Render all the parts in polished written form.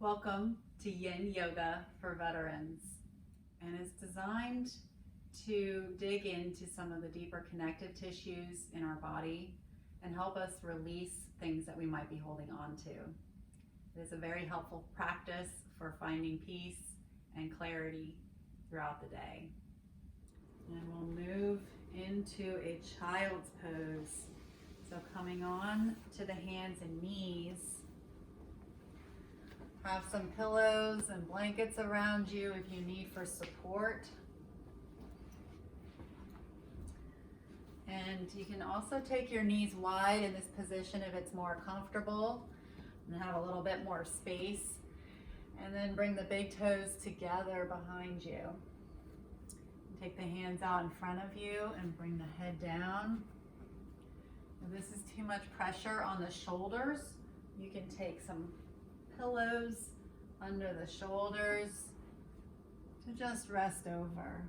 Welcome to Yin Yoga for Veterans, and it's designed to dig into some of the deeper connective tissues in our body and help us release things that we might be holding on to. It is a very helpful practice for finding peace and clarity throughout the day. And we'll move into a child's pose. So coming on to the hands and knees. Have some pillows and blankets around you if you need for support. And you can also take your knees wide in this position if it's more comfortable and have a little bit more space. And then bring the big toes together behind you. Take the hands out in front of you and bring the head down. If this is too much pressure on the shoulders, you can take some pillows under the shoulders to just rest over.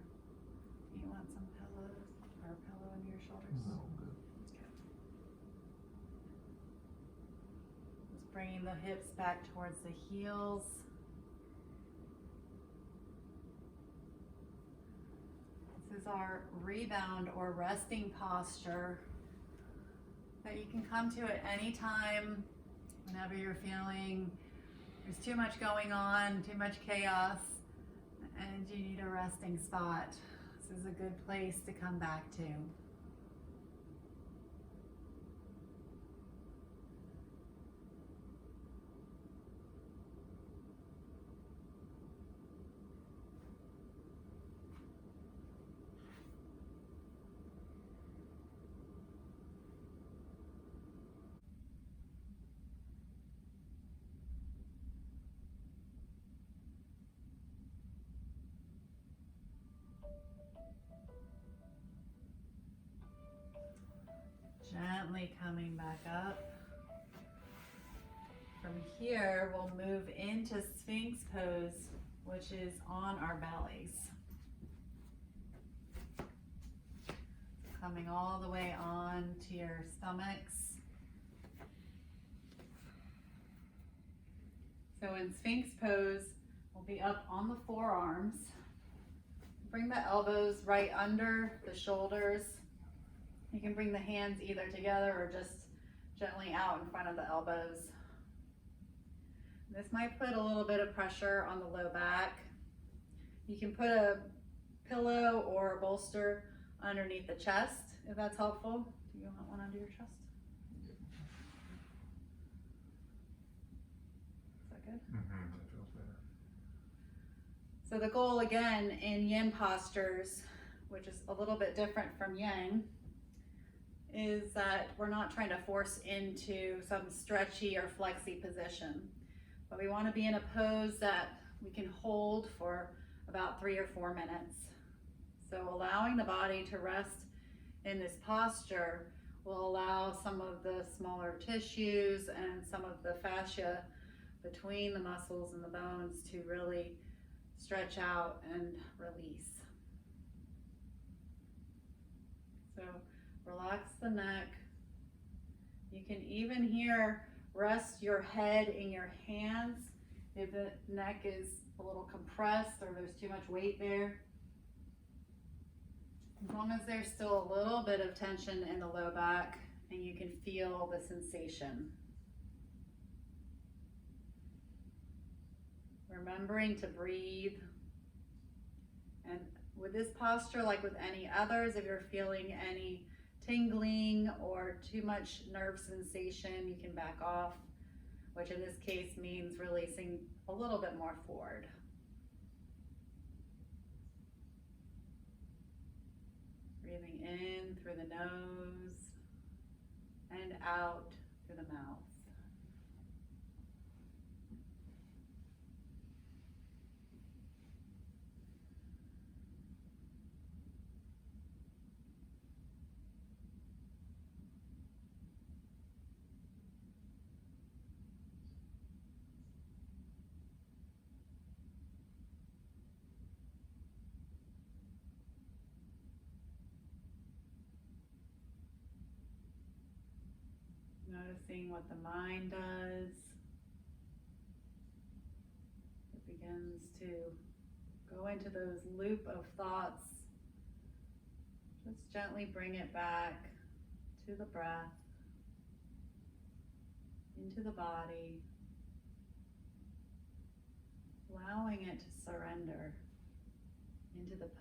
Do you want some pillows or a pillow under your shoulders? No, good. Okay. Just bringing the hips back towards the heels. This is our rebound or resting posture that you can come to at any time whenever you're feeling there's too much going on, too much chaos, and you need a resting spot. This is a good place to come back to. Gently coming back up. From here, we'll move into Sphinx Pose, which is on our bellies. Coming all the way on to your stomachs. So in Sphinx Pose, we'll be up on the forearms. Bring the elbows right under the shoulders. You can bring the hands either together or just gently out in front of the elbows. This might put a little bit of pressure on the low back. You can put a pillow or a bolster underneath the chest if that's helpful. Do you want one under your chest? Is that good? Mm-hmm. That feels better. So the goal again in yin postures, which is a little bit different from yang, is that we're not trying to force into some stretchy or flexy position, but we want to be in a pose that we can hold for about 3 or 4 minutes. So allowing the body to rest in this posture will allow some of the smaller tissues and some of the fascia between the muscles and the bones to really stretch out and release. So relax the neck. You can even here rest your head in your hands if the neck is a little compressed or there's too much weight there. As long as there's still a little bit of tension in the low back and you can feel the sensation. Remembering to breathe. And with this posture, like with any others, if you're feeling any tingling or too much nerve sensation, you can back off, which in this case means releasing a little bit more forward. Breathing in through the nose and out through the mouth. Noticing what the mind does. begins to go into those loop of thoughts, just gently bring it back to the breath, into the body, allowing it to surrender into the pose.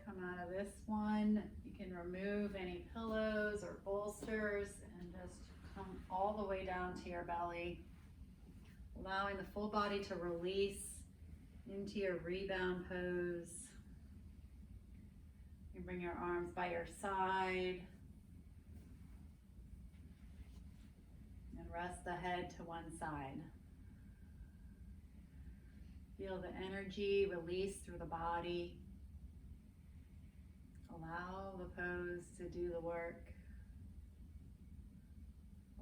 Come out of this one, you can remove any pillows or bolsters and just come all the way down to your belly, allowing the full body to release into your rebound pose. You bring your arms by your side and rest the head to one side. Feel the energy release through the body. Allow the pose to do the work,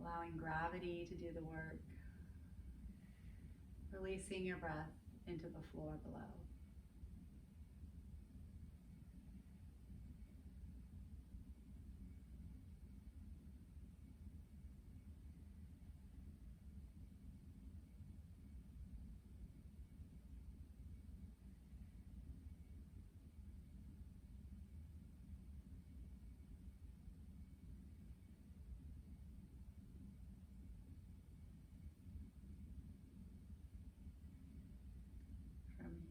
allowing gravity to do the work, releasing your breath into the floor below.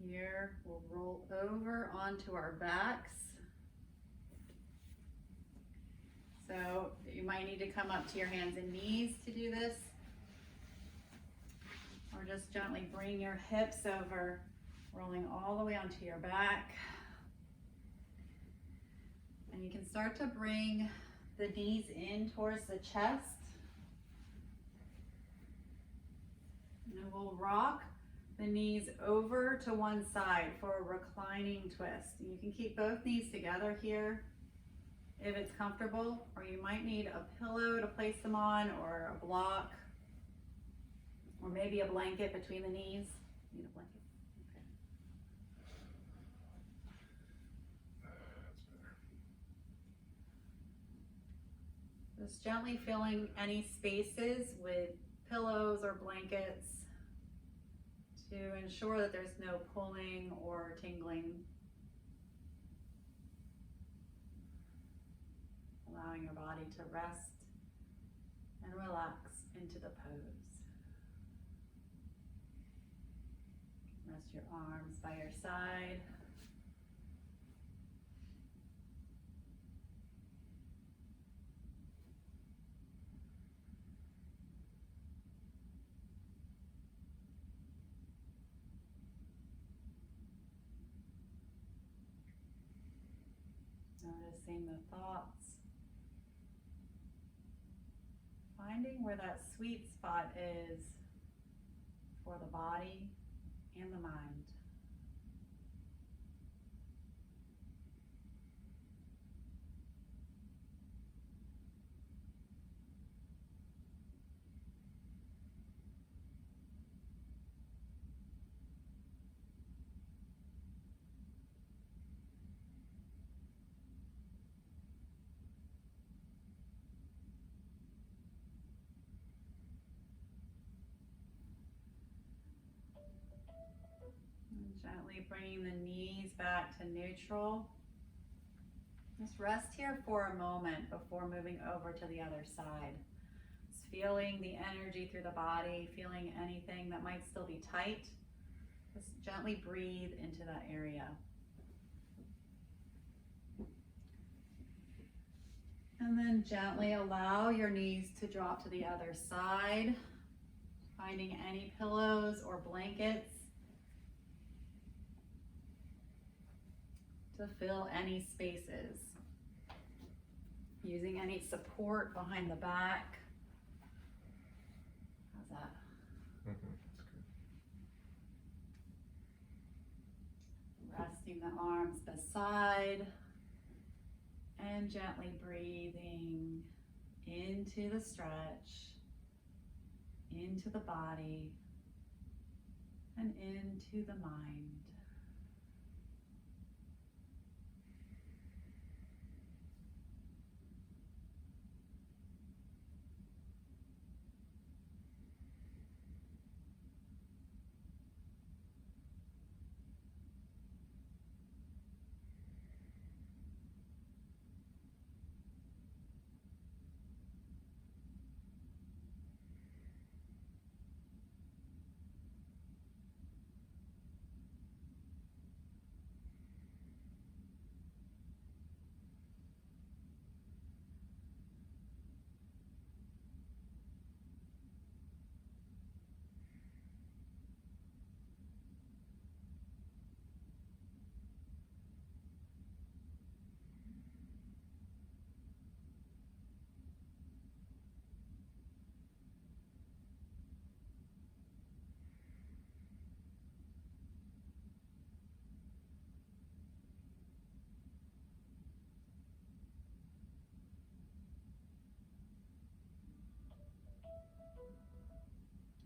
Here, we'll roll over onto our backs. So you might need to come up to your hands and knees to do this. Or just gently bring your hips over, rolling all the way onto your back. And you can start to bring the knees in towards the chest. And we'll rock the knees over to one side for a reclining twist. You can keep both knees together here if it's comfortable, or you might need a pillow to place them on, or a block, or maybe a blanket between the knees. Need a blanket? Okay. That's better. Just gently filling any spaces with pillows or blankets to ensure that there's no pulling or tingling. Allowing your body to rest and relax into the pose. Rest your arms by your side. Noticing the thoughts. Finding where that sweet spot is for the body and the mind. Gently bringing the knees back to neutral. Just rest here for a moment before moving over to the other side. Just feeling the energy through the body, feeling anything that might still be tight, Just gently breathe into that area. And then gently allow your knees to drop to the other side, finding any pillows or blankets to fill any spaces. Using any support behind the back. How's that? That's good. Resting the arms beside and gently breathing into the stretch, into the body, and into the mind.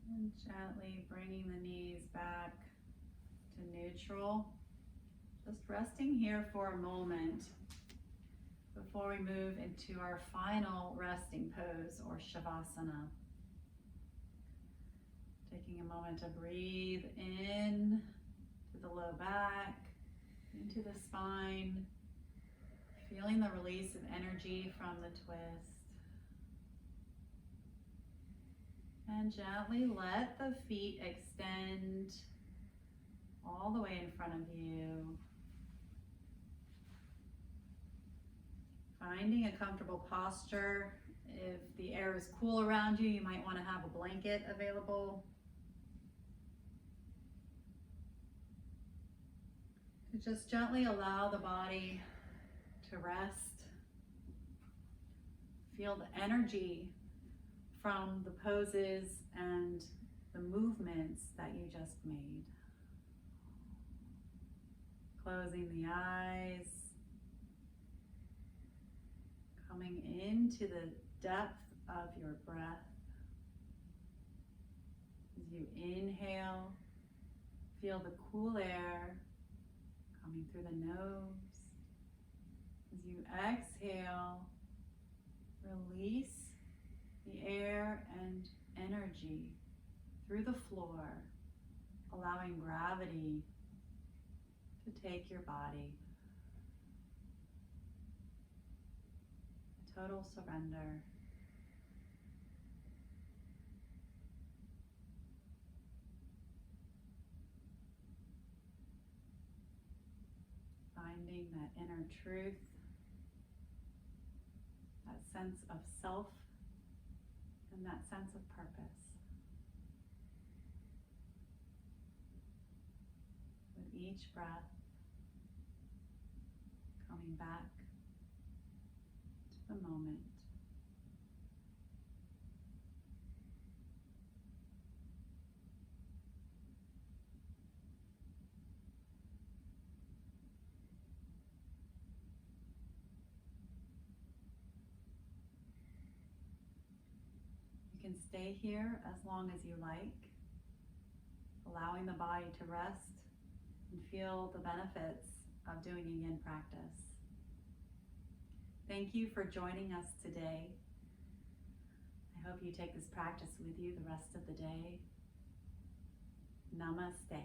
And gently bringing the knees back to neutral. Just resting here for a moment before we move into our final resting pose, or Savasana. Taking a moment to breathe in to the low back, into the spine, feeling the release of energy from the twist. And gently let the feet extend all the way in front of you. Finding a comfortable posture. If the air is cool around you, you might want to have a blanket available. To just gently allow the body to rest. Feel the energy from the poses and the movements that you just made. Closing the eyes, coming into the depth of your breath. As you inhale, feel the cool air coming through the nose. As you exhale, release the air and energy through the floor, allowing gravity to take your body. Total surrender. Finding that inner truth, that sense of self, and that sense of purpose. With each breath, coming back to the moment. You can stay here as long as you like, allowing the body to rest and feel the benefits of doing a yin practice. Thank you for joining us today. I hope you take this practice with you the rest of the day. Namaste.